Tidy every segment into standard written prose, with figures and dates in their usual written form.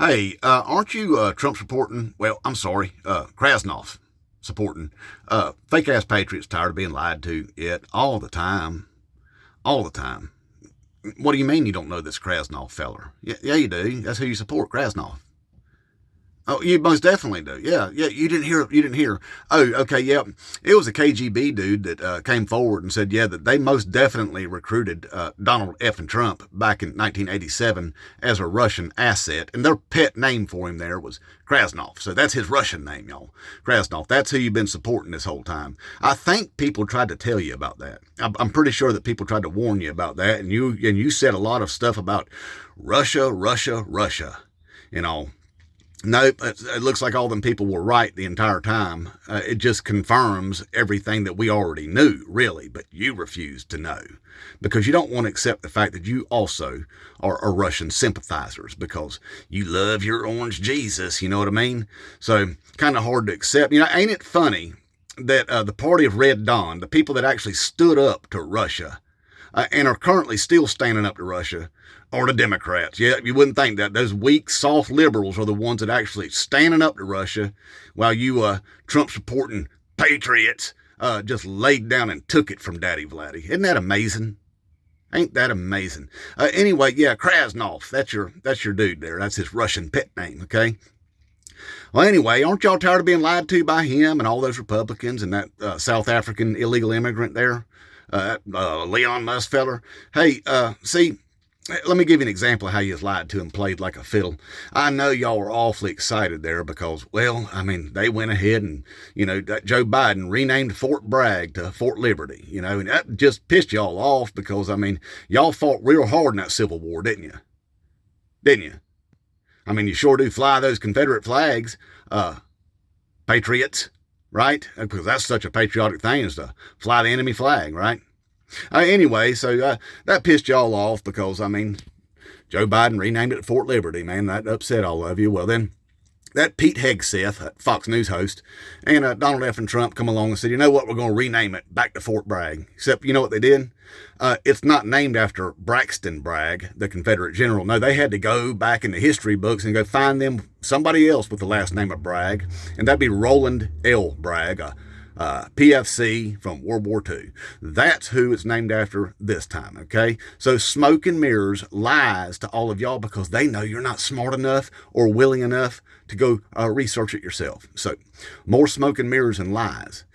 Hey, aren't you Trump supporting? Well, I'm sorry, Kraznoff supporting. Fake ass patriots tired of being lied to it all the time. All the time. What do you mean you don't know this Krasnoff feller? Yeah, you do. That's who you support, Krasnoff. Oh, you most definitely do. Yeah. You didn't hear. You didn't hear. Oh, okay. Yeah, it was a KGB dude that came forward and said, yeah, that they most definitely recruited Donald F. and Trump back in 1987 as a Russian asset, and their pet name for him there was Krasnov. So that's his Russian name, y'all. Krasnov. That's who you've been supporting this whole time. I think people tried to tell you about that. I'm pretty sure that people tried to warn you about that, and you said a lot of stuff about Russia, Russia, Russia. You know. Nope, it looks like all them people were right the entire time. It just confirms everything that we already knew, really, but you refuse to know because you don't want to accept the fact that you also are Russian sympathizers because you love your orange Jesus, you know what I mean? So kind of hard to accept. Ain't it funny that the party of Red Dawn, the people that actually stood up to Russia and are currently still standing up to Russia, or the Democrats. Yeah, you wouldn't think that. Those weak, soft liberals are the ones that actually standing up to Russia while you Trump-supporting patriots just laid down and took it from Daddy Vladdy. Isn't that amazing? Ain't that amazing? Anyway, yeah, Krasnov, that's your dude there. That's his Russian pet name, okay? Well, anyway, aren't y'all tired of being lied to by him and all those Republicans and that South African illegal immigrant there? Leon Musk feller? Hey, see, let me give you an example of how you was lied to and played like a fiddle. I know y'all were awfully excited there because, well, I mean, they went ahead and, that Joe Biden renamed Fort Bragg to Fort Liberty, and that just pissed y'all off because, I mean, y'all fought real hard in that Civil War, didn't you? Didn't you? I mean, you sure do fly those Confederate flags, patriots, right? Because that's such a patriotic thing is to fly the enemy flag, right? Anyway, so that pissed y'all off because, I mean, Joe Biden renamed it Fort Liberty, man. That upset all of you. Well, then that Pete Hegseth, Fox News host, and Donald F. and Trump come along and said, you know what, we're going to rename it back to Fort Bragg. Except, you know what they did? It's not named after Braxton Bragg, the Confederate general. No, they had to go back in the history books and go find them somebody else with the last name of Bragg, and that'd be Roland L. Bragg, PFC from World War II. That's who it's named after this time, okay? So smoke and mirrors lies to all of y'all because they know you're not smart enough or willing enough to go research it yourself. So more smoke and mirrors and lies.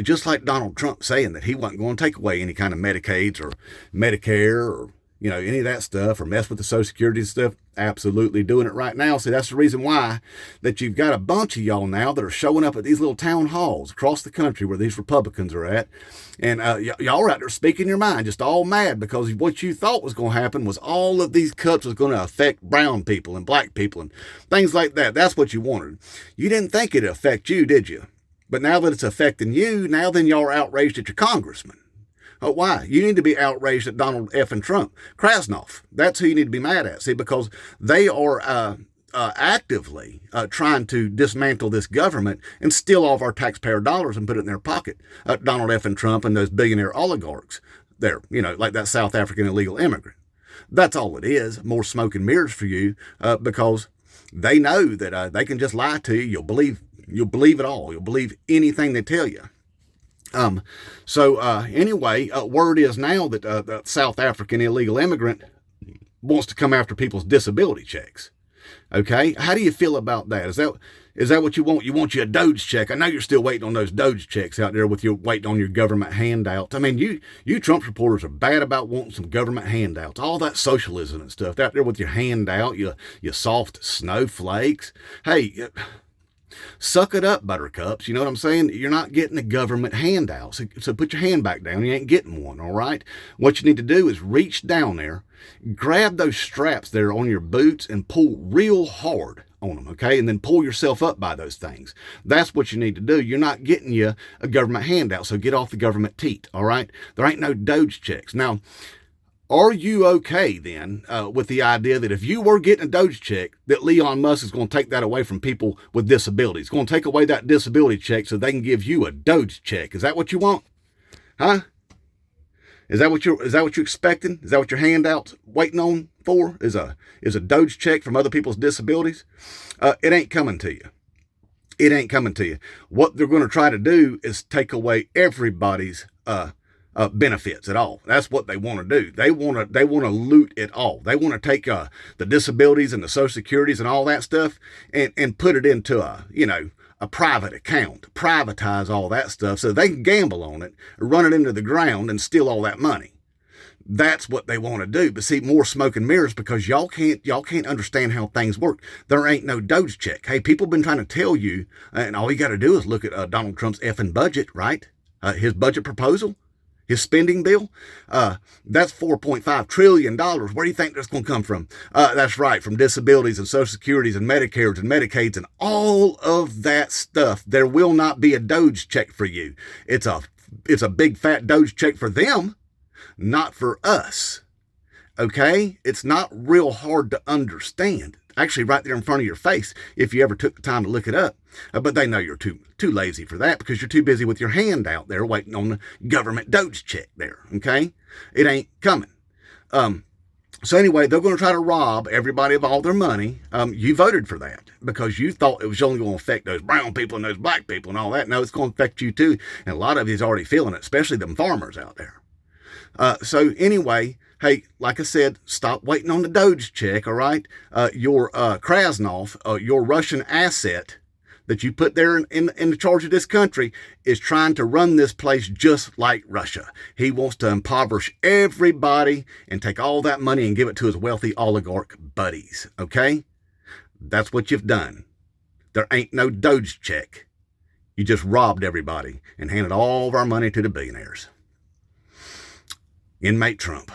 Just like Donald Trump saying that he wasn't going to take away any kind of Medicaids or Medicare or any of that stuff or mess with the Social Security stuff. Absolutely doing it right now. See, that's the reason why that you've got a bunch of y'all now that are showing up at these little town halls across the country where these Republicans are at. And y'all are out there speaking your mind, just all mad because what you thought was going to happen was all of these cuts was going to affect brown people and black people and things like that. That's what you wanted. You didn't think it'd affect you, did you? But now that it's affecting you, now then y'all are outraged at your congressman. Oh, why? You need to be outraged at Donald F. and Trump. Krasnov, that's who you need to be mad at. See, because they are actively trying to dismantle this government and steal all of our taxpayer dollars and put it in their pocket. Donald F. and Trump and those billionaire oligarchs there, like that South African illegal immigrant. That's all it is, more smoke and mirrors for you because they know that they can just lie to you. You'll believe it all. You'll believe anything they tell you. Anyway, word is now that the South African illegal immigrant wants to come after people's disability checks. Okay, how do you feel about that? Is that what you want? You want you a Doge check? I know you're still waiting on those Doge checks out there with you waiting on your government handouts. I mean, you Trump supporters are bad about wanting some government handouts, all that socialism and stuff out there with your handout, you soft snowflakes. Hey. Suck it up, buttercups. You know what I'm saying? You're not getting a government handout. So put your hand back down. You ain't getting one, all right? What you need to do is reach down there, grab those straps there on your boots and pull real hard on them, okay? And then pull yourself up by those things. That's what you need to do. You're not getting you a government handout, so get off the government teat, all right? There ain't no Doge checks. Now, are you okay then with the idea that if you were getting a Doge check, that Elon Musk is going to take that away from people with disabilities? Going to take away that disability check so they can give you a Doge check. Is that what you want? Huh? Is that what you're expecting? Is that what your handout's waiting on for? Is a Doge check from other people's disabilities? It ain't coming to you. It ain't coming to you. What they're going to try to do is take away everybody's benefits at all. That's what they want to do. They want to loot it all. They want to take the disabilities and the Social Securities and all that stuff and put it into a private account, privatize all that stuff so they can gamble on it, run it into the ground, and steal all that money. That's what they want to do. But see, more smoke and mirrors, because y'all can't understand how things work. There ain't no Doge check. Hey, people been trying to tell you, and all you got to do is look at Donald Trump's effing budget, right? His budget proposal, his spending bill, that's $4.5 trillion. Where do you think that's going to come from? That's right, from disabilities and Social Securities and Medicares and Medicaids and all of that stuff. There will not be a Doge check for you. It's a big fat Doge check for them, not for us. Okay? It's not real hard to understand. Actually, right there in front of your face, if you ever took the time to look it up. But they know you're too lazy for that, because you're too busy with your hand out there waiting on the government Doge check there. Okay? It ain't coming. So anyway, they're going to try to rob everybody of all their money. You voted for that because you thought it was only going to affect those brown people and those black people and all that. No, it's going to affect you too. And a lot of you's already feeling it, especially them farmers out there. So anyway, hey, like I said, stop waiting on the Doge check, all right? Your Kraznoff, your Russian asset that you put there in the charge of this country, is trying to run this place just like Russia. He wants to impoverish everybody and take all that money and give it to his wealthy oligarch buddies, okay? That's what you've done. There ain't no Doge check. You just robbed everybody and handed all of our money to the billionaires. Inmate Trump.